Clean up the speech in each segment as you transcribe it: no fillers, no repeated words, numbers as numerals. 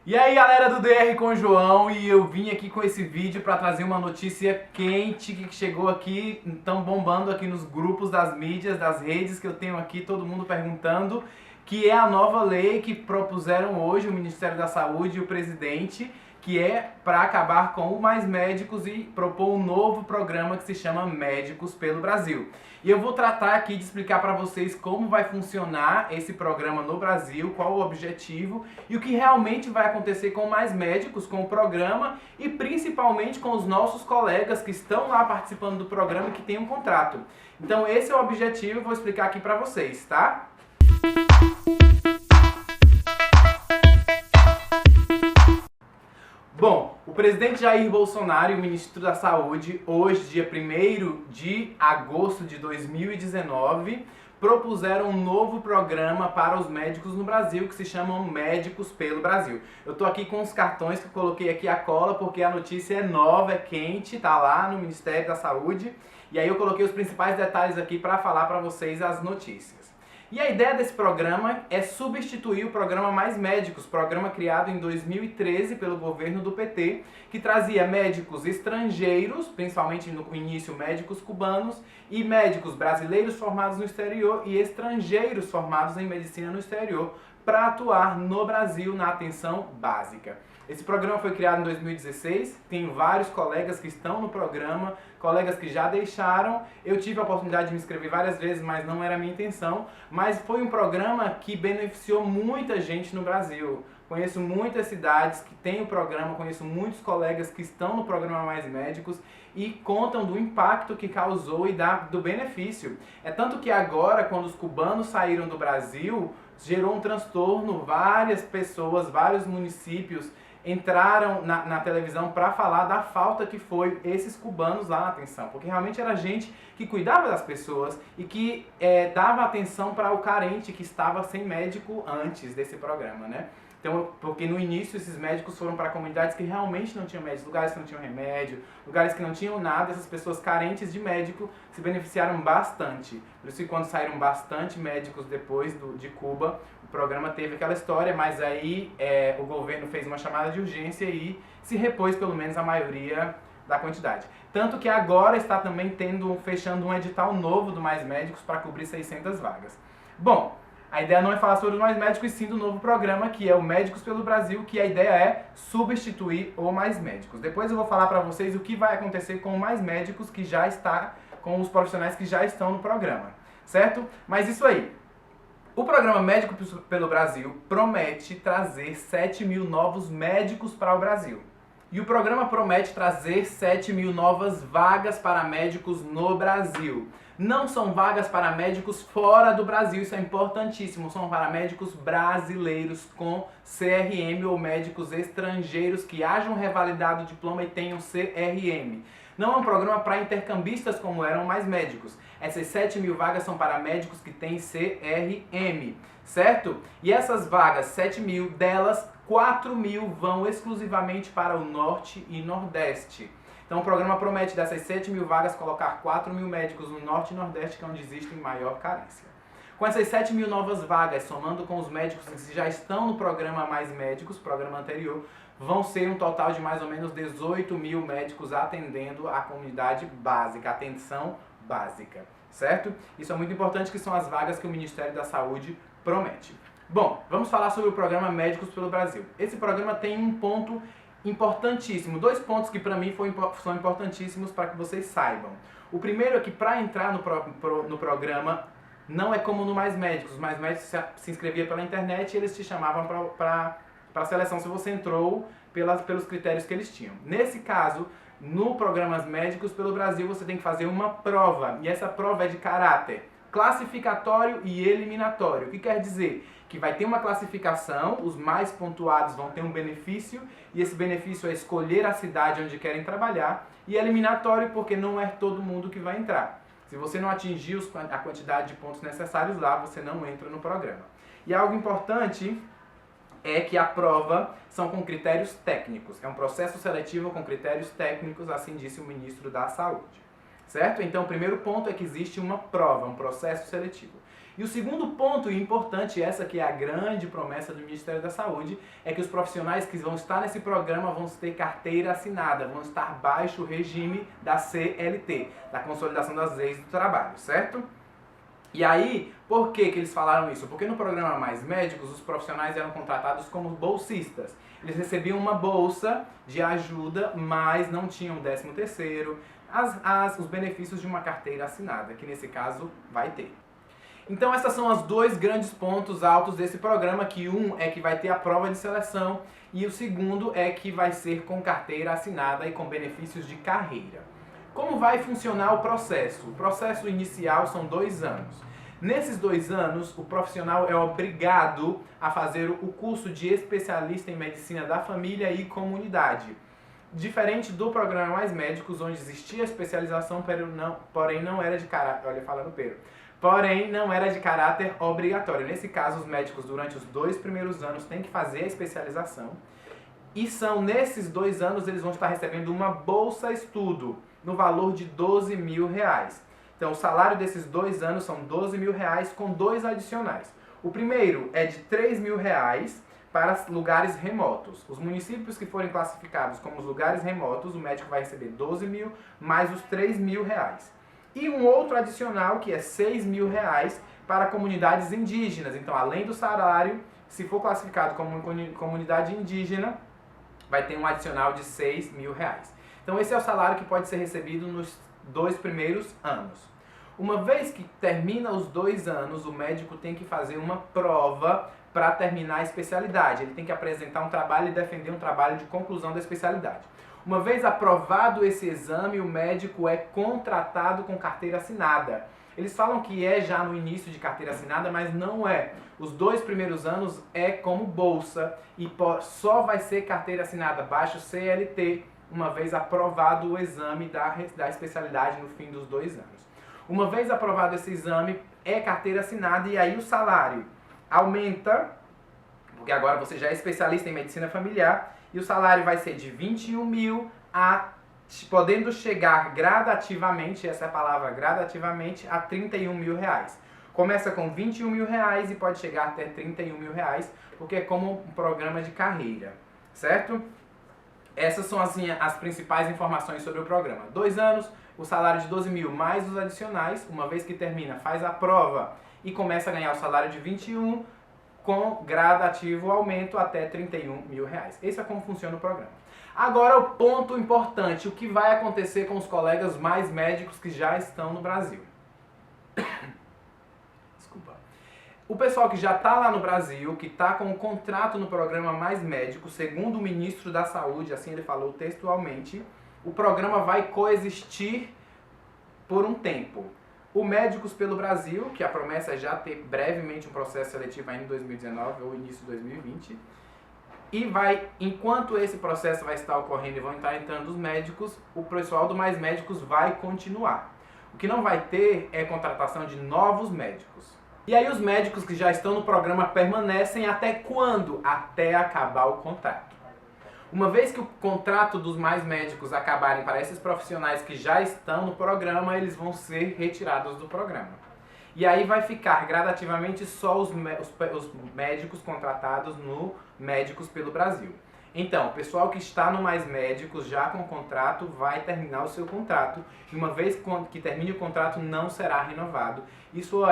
E aí galera do DR com o João, e eu vim aqui com esse vídeo para trazer uma notícia quente que chegou aqui, então bombando aqui nos grupos das mídias, das redes que eu tenho aqui, todo mundo perguntando, que é a nova lei que propuseram hoje o Ministério da Saúde e o presidente, que é para acabar com o Mais Médicos e propor um novo programa que se chama Médicos pelo Brasil. E eu vou tratar aqui de explicar para vocês como vai funcionar esse programa no Brasil, qual o objetivo e o que realmente vai acontecer com Mais Médicos, com o programa e principalmente com os nossos colegas que estão lá participando do programa e que têm um contrato. Então esse é o objetivo, eu vou explicar aqui para vocês, tá? Bom, o presidente Jair Bolsonaro e o ministro da Saúde, hoje, dia 1º de agosto de 2019, propuseram um novo programa para os médicos no Brasil, que se chama Médicos pelo Brasil. Eu tô aqui com os cartões que eu coloquei aqui a cola, porque a notícia é nova, é quente, tá lá no Ministério da Saúde, e aí eu coloquei os principais detalhes aqui para falar para vocês as notícias. E a ideia desse programa é substituir o programa Mais Médicos, programa criado em 2013 pelo governo do PT, que trazia médicos estrangeiros, principalmente no início médicos cubanos, e médicos brasileiros formados no exterior e estrangeiros formados em medicina no exterior, para atuar no Brasil na atenção básica. Esse programa foi criado em 2016, tenho vários colegas que estão no programa, colegas que já deixaram. Eu tive a oportunidade de me inscrever várias vezes, mas não era a minha intenção. Mas foi um programa que beneficiou muita gente no Brasil. Conheço muitas cidades que têm o programa, conheço muitos colegas que estão no programa Mais Médicos e contam do impacto que causou e do benefício. É tanto que agora, quando os cubanos saíram do Brasil, gerou um transtorno, várias pessoas, vários municípios entraram na televisão para falar da falta que foi esses cubanos lá na atenção, porque realmente era gente que cuidava das pessoas e que dava atenção para o carente que estava sem médico antes desse programa, né? Então, porque no início esses médicos foram para comunidades que realmente não tinham médicos, lugares que não tinham remédio, lugares que não tinham nada, essas pessoas carentes de médico se beneficiaram bastante. Por isso que quando saíram bastante médicos depois de Cuba, o programa teve aquela história, mas aí o governo fez uma chamada de urgência e se repôs pelo menos a maioria da quantidade. Tanto que agora está também fechando um edital novo do Mais Médicos para cobrir 600 vagas. Bom, a ideia não é falar sobre os Mais Médicos, e sim do novo programa, que é o Médicos pelo Brasil, que a ideia é substituir o Mais Médicos. Depois eu vou falar para vocês o que vai acontecer com o Mais Médicos, que já está, com os profissionais que já estão no programa, certo? Mas isso aí. O programa Médicos pelo Brasil promete trazer 7 mil novos médicos para o Brasil. E o programa promete trazer 7 mil novas vagas para médicos no Brasil. Não são vagas para médicos fora do Brasil, isso é importantíssimo. São para médicos brasileiros com CRM ou médicos estrangeiros que hajam revalidado o diploma e tenham CRM. Não é um programa para intercambistas como eram Mais Médicos. Essas 7 mil vagas são para médicos que têm CRM, certo? E essas vagas, 7 mil delas, 4 mil vão exclusivamente para o Norte e Nordeste. Então o programa promete dessas 7 mil vagas colocar 4 mil médicos no Norte e Nordeste, que é onde existe maior carência. Com essas 7 mil novas vagas, somando com os médicos que já estão no programa Mais Médicos, programa anterior, vão ser um total de mais ou menos 18 mil médicos atendendo a comunidade básica, atenção básica, certo? Isso é muito importante, que são as vagas que o Ministério da Saúde promete. Bom, vamos falar sobre o programa Médicos pelo Brasil. Esse programa tem um ponto importantíssimo, dois pontos que para mim são importantíssimos para que vocês saibam. O primeiro é que para entrar no programa não é como no Mais Médicos. Os Mais Médicos se inscrevia pela internet e eles te chamavam para a seleção se você entrou pelos critérios que eles tinham. Nesse caso, no programa Médicos pelo Brasil, você tem que fazer uma prova, e essa prova é de caráter classificatório e eliminatório. O que quer dizer? Que vai ter uma classificação, os mais pontuados vão ter um benefício, e esse benefício é escolher a cidade onde querem trabalhar, e eliminatório porque não é todo mundo que vai entrar. Se você não atingir a quantidade de pontos necessários lá, você não entra no programa. E algo importante é que a prova são com critérios técnicos. É um processo seletivo com critérios técnicos, assim disse o ministro da Saúde. Certo? Então o primeiro ponto é que existe uma prova, um processo seletivo. E o segundo ponto importante, essa que é a grande promessa do Ministério da Saúde, é que os profissionais que vão estar nesse programa vão ter carteira assinada, vão estar baixo o regime da CLT, da Consolidação das Leis do Trabalho, certo? E aí, por que eles falaram isso? Porque no programa Mais Médicos, os profissionais eram contratados como bolsistas. Eles recebiam uma bolsa de ajuda, mas não tinham 13º, os benefícios de uma carteira assinada, que nesse caso vai ter. Então esses são os dois grandes pontos altos desse programa, que um é que vai ter a prova de seleção e o segundo é que vai ser com carteira assinada e com benefícios de carreira. Como vai funcionar o processo? O processo inicial são 2 anos. Nesses 2 anos, o profissional é obrigado a fazer o curso de especialista em medicina da família e comunidade. Diferente do programa Mais Médicos, onde existia especialização, porém não era de caráter... Olha, falando pero. Porém, não era de caráter obrigatório. Nesse caso, os médicos, durante os 2 primeiros anos, têm que fazer a especialização. E nesses 2 anos, eles vão estar recebendo uma bolsa estudo, no valor de R$12.000. Então, o salário desses 2 anos são R$12.000 com 2 adicionais. O primeiro é de R$3.000 para lugares remotos. Os municípios que forem classificados como os lugares remotos, o médico vai receber R$12.000 mais os R$3.000. E um outro adicional que é R$6.000 para comunidades indígenas. Então, além do salário, se for classificado como comunidade indígena, vai ter um adicional de R$6.000. Então, esse é o salário que pode ser recebido nos 2 primeiros anos. Uma vez que termina os 2 anos, o médico tem que fazer uma prova para terminar a especialidade. Ele tem que apresentar um trabalho e defender um trabalho de conclusão da especialidade. Uma vez aprovado esse exame, o médico é contratado com carteira assinada. Eles falam que é já no início de carteira assinada, mas não é. Os 2 primeiros anos é como bolsa e só vai ser carteira assinada baixo CLT, uma vez aprovado o exame da especialidade no fim dos 2 anos. Uma vez aprovado esse exame, é carteira assinada e aí o salário aumenta, porque agora você já é especialista em medicina familiar, e o salário vai ser de 21.000 podendo chegar gradativamente, essa é a palavra gradativamente, a R$31.000. Começa com R$21.000 e pode chegar até R$31.000, porque é como um programa de carreira, certo? Essas são as principais informações sobre o programa. 2 anos, o salário de 12.000 mais os adicionais, uma vez que termina, faz a prova e começa a ganhar o salário de 21 com gradativo aumento até R$31.000. Esse é como funciona o programa. Agora o ponto importante, o que vai acontecer com os colegas mais médicos que já estão no Brasil. Desculpa. O pessoal que já está lá no Brasil, que está com um contrato no programa Mais Médicos, segundo o ministro da Saúde, assim ele falou textualmente, o programa vai coexistir por um tempo. O Médicos pelo Brasil, que a promessa é já ter brevemente um processo seletivo ainda em 2019 ou início de 2020, e enquanto esse processo vai estar ocorrendo e vão estar entrando os médicos, o pessoal do Mais Médicos vai continuar. O que não vai ter é contratação de novos médicos. E aí os médicos que já estão no programa permanecem até quando? Até acabar o contrato. Uma vez que o contrato dos Mais Médicos acabarem para esses profissionais que já estão no programa, eles vão ser retirados do programa. E aí vai ficar gradativamente só os médicos contratados no Médicos pelo Brasil. Então, o pessoal que está no Mais Médicos já com contrato vai terminar o seu contrato. E uma vez que termine o contrato, não será renovado. Isso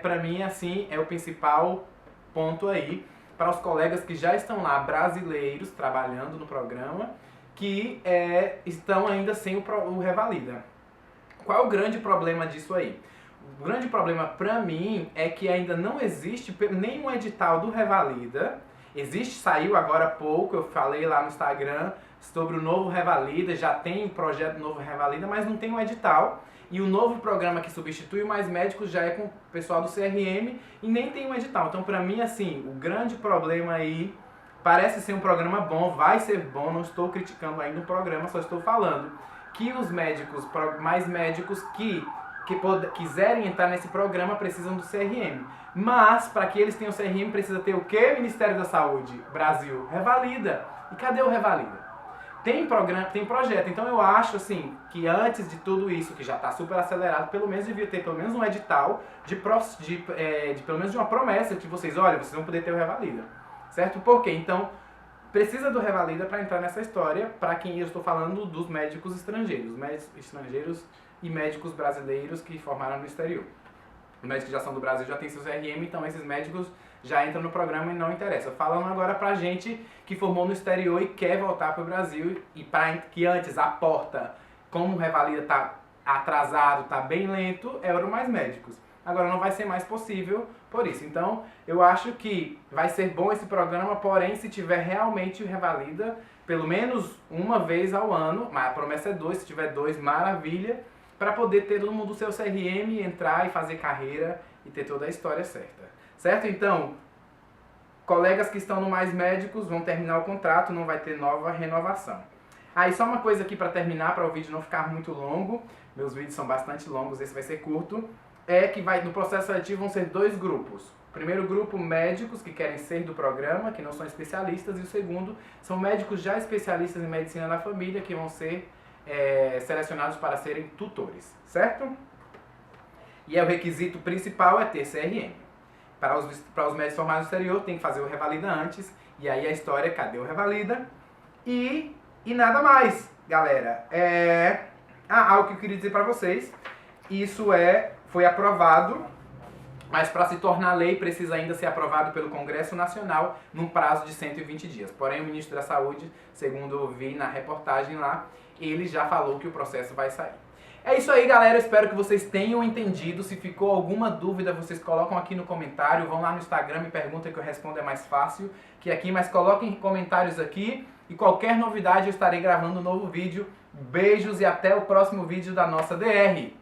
para mim, assim, é o principal ponto aí para os colegas que já estão lá, brasileiros, trabalhando no programa, que estão ainda sem o Revalida. Qual é o grande problema disso aí? O grande problema para mim é que ainda não existe nenhum edital do Revalida. Saiu agora há pouco, eu falei lá no Instagram sobre o novo Revalida, já tem o projeto do novo Revalida, mas não tem um edital. E o novo programa que substitui o Mais Médicos já é com o pessoal do CRM e nem tem um edital. Então, para mim, assim, o grande problema aí, parece ser um programa bom, vai ser bom, não estou criticando ainda o programa, só estou falando que os médicos, Mais Médicos que quiserem entrar nesse programa precisam do CRM. Mas, para que eles tenham CRM, precisa ter o quê? Ministério da Saúde, Brasil, Revalida. E cadê o Revalida? tem programa, tem projeto. Então eu acho assim que antes de tudo isso, que já está super acelerado, pelo menos devia ter pelo menos um edital de pelo menos de uma promessa de vocês, olha, vocês vão poder ter o Revalida. Certo? Por quê? Então, precisa do Revalida para entrar nessa história, para quem eu estou falando dos médicos estrangeiros. Médicos estrangeiros e médicos brasileiros que formaram no exterior. Os médicos que já são do Brasil já têm seus RM, então esses médicos já entram no programa e não interessa. Falando agora pra gente que formou no exterior e quer voltar pro Brasil e que antes a porta, como o Revalida tá atrasado, tá bem lento, eram mais médicos. Agora não vai ser mais possível por isso. Então eu acho que vai ser bom esse programa, porém se tiver realmente o Revalida, pelo menos uma vez ao ano, mas a promessa é 2, se tiver 2, maravilha, para poder ter todo mundo o seu CRM, entrar e fazer carreira e ter toda a história certa. Certo? Então, colegas que estão no Mais Médicos vão terminar o contrato, não vai ter nova renovação. Aí só uma coisa aqui para terminar, para o vídeo não ficar muito longo, meus vídeos são bastante longos, esse vai ser curto, é que no processo seletivo vão ser 2 grupos. O primeiro grupo, médicos que querem ser do programa, que não são especialistas, e o segundo são médicos já especialistas em medicina da família, que vão ser selecionados para serem tutores, certo? E o requisito principal é ter CRM. Para os médicos formados no exterior, tem que fazer o Revalida antes, e aí a história é cadê o Revalida? E nada mais, galera. Algo que eu queria dizer para vocês, isso foi aprovado, mas para se tornar lei precisa ainda ser aprovado pelo Congresso Nacional num prazo de 120 dias. Porém, o ministro da Saúde, segundo eu vi na reportagem lá, ele já falou que o processo vai sair. É isso aí, galera. Espero que vocês tenham entendido. Se ficou alguma dúvida, vocês colocam aqui no comentário. Vão lá no Instagram e perguntam que eu respondo, é mais fácil que aqui. Mas coloquem comentários aqui e qualquer novidade eu estarei gravando um novo vídeo. Beijos e até o próximo vídeo da nossa DR.